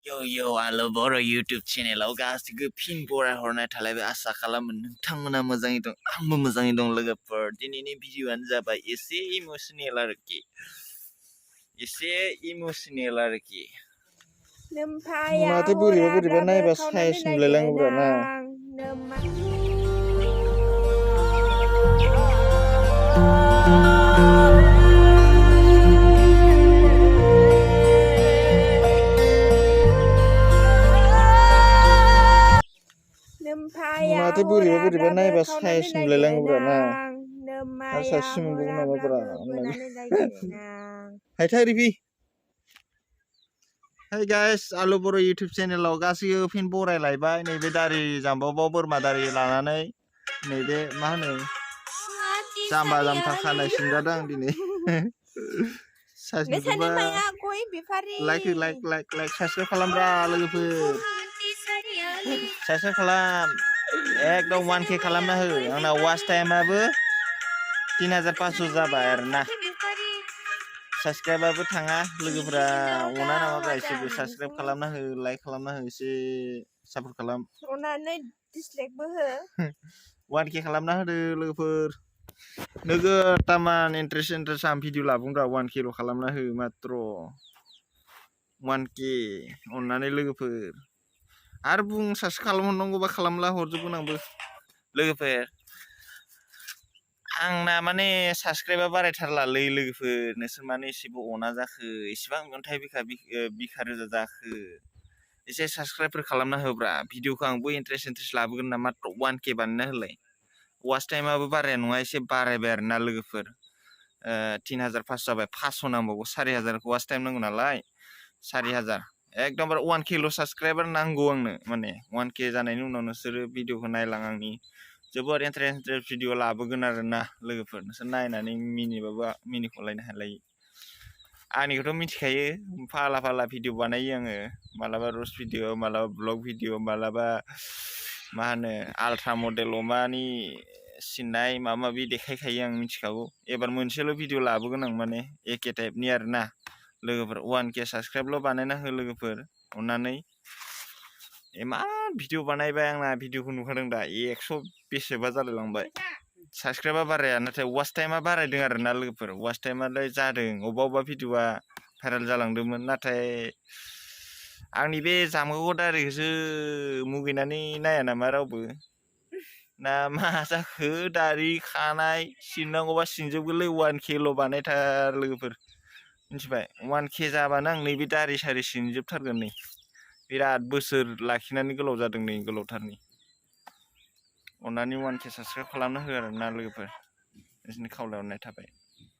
Yo, boro YouTube channel गासिबो फिन बरायहरनाय थालायबाय आसा खालामो नोंथांमोना मोजाङै दं आंबो मोजाङै दं लोगोफोर दिनैनि भिडिअ'आनो जाबाय एसे इमोशनेल आरोखि माथो बोरैबा नायबा साइज नुलायलाङोब्रा ना माथो बोरैबा नायबा साइज नुलायलाङोब्रा ना आसा सिमोनबो नामाब्रा हायथा रिबि Hey guys, boro YouTube channel गासिबो फिन बरायलायबाय नैबे दारि जाम्बाव बोरमा दारि लानानै नैबे मा होनो जाम्बा जाम्था खानाय सिनजादों आं दिनै साइज नुदोंबा लाइक साबस्क्राइब खालामब्रा लोगोफोर साबस्क्राइब खालाम एकदम 1K खालामना हो आंना वाच टाइमाबो 3500 जाबाय आरोना साबस्क्राइबाबो थाङा लोगोफोरा अना नामाब्रा एसेबो साबस्क्राइब खालामना हो लाइक खालामना हो एसे सापर्ट खालाम अनानै डिसलाइकबो हो 1K खालामना होदो लोगोफोर नोगोद तामान इन्ट्रेस्ट आं भिडिअ लाबुंब्रा 1K ल' खालामना हो मात्र 1K अननानै लोगोफोर आरो बुं साबस्क्राइब खालामहरनांगौबा खालामला हरजोबगोन आंबो लोगोफोर आंना माने साबस्क्राइबा बारायथारलालै लोगोफोर नोंसोर माने एसेबो अना जाखो एसेबां अन्थाइ बिखा रोजा जाखो एसे साबस्क्राइबफोर खालामना होब्रा भिडिअखौ आंबो इन्ट्रेस्ट लाबोगोन ना मात्र 1K बानायना होलाय वाच टाइमाबो बाराया नङा एसे बारायबाय आरोना लोगोफोर 3500 जाबाय 500 नांबावगौ 4000 वाच टाइम नांगौ नालाय 4000 एकदमबारे 1K ल' साबस्क्राइबार नांगौ आंनो माने 1K जानायनि उनाव नोंसोरो भिडिअखौ नायलां आंनि जोबोर इन्ट्रेस्ट भिडिअ लाबोगोन आरोना लोगोफोर नोंसोर नायनानै मिनिख'लायनो हालायो आंनिखौथ' मिथिखायो फाला भिडिअ बानायो आङो मालाबा रस्ट भिडिअ मालाबा ब्लग भिडिअ मालाबा मा होनो आल्ट्रा मडेल अमानि सिननाय माबा माबि देखायखायो आं मिथिखागौ एबार मोनसेल' भिडिअ लाबोगोन आं माने एके टाइपनि आरोना लोगोफोर 1K साबस्क्राइबल' बानायना हो लोगोफोर अननानै इमान भिडिअ बानायबाय आंना भिडिअखौ नुखादों दा 100 बेसेबा जालायलांबाय साबस्क्राइबा बाराया नाथाय वाच टाइमा बारायदों आरोना लोगोफोर वाच टाइमालाय जादों अबेबा भिडिअआ भाइरेल जालांदोंमोन नाथाय आंनि बे जामगाव दारिखौसो मुगैनानै नाया नामा रावबो ना मा जाखो दारि खानाय सिननांगौबा सिनजोबगोनलै 1K ल' बानायथार लोगोफोर मिथिबाय 1K जाबानो आं नैबे दारि सारि सिनजोबथारगोन नै बिराद बोसोर लाखिनानै गोलाव जादों नै गोलावथारनि अननानै 1K साबस्क्राइब खालामना हो आरोना लोगोफोर नोंसोरनि खावलायहरनाय थाबाय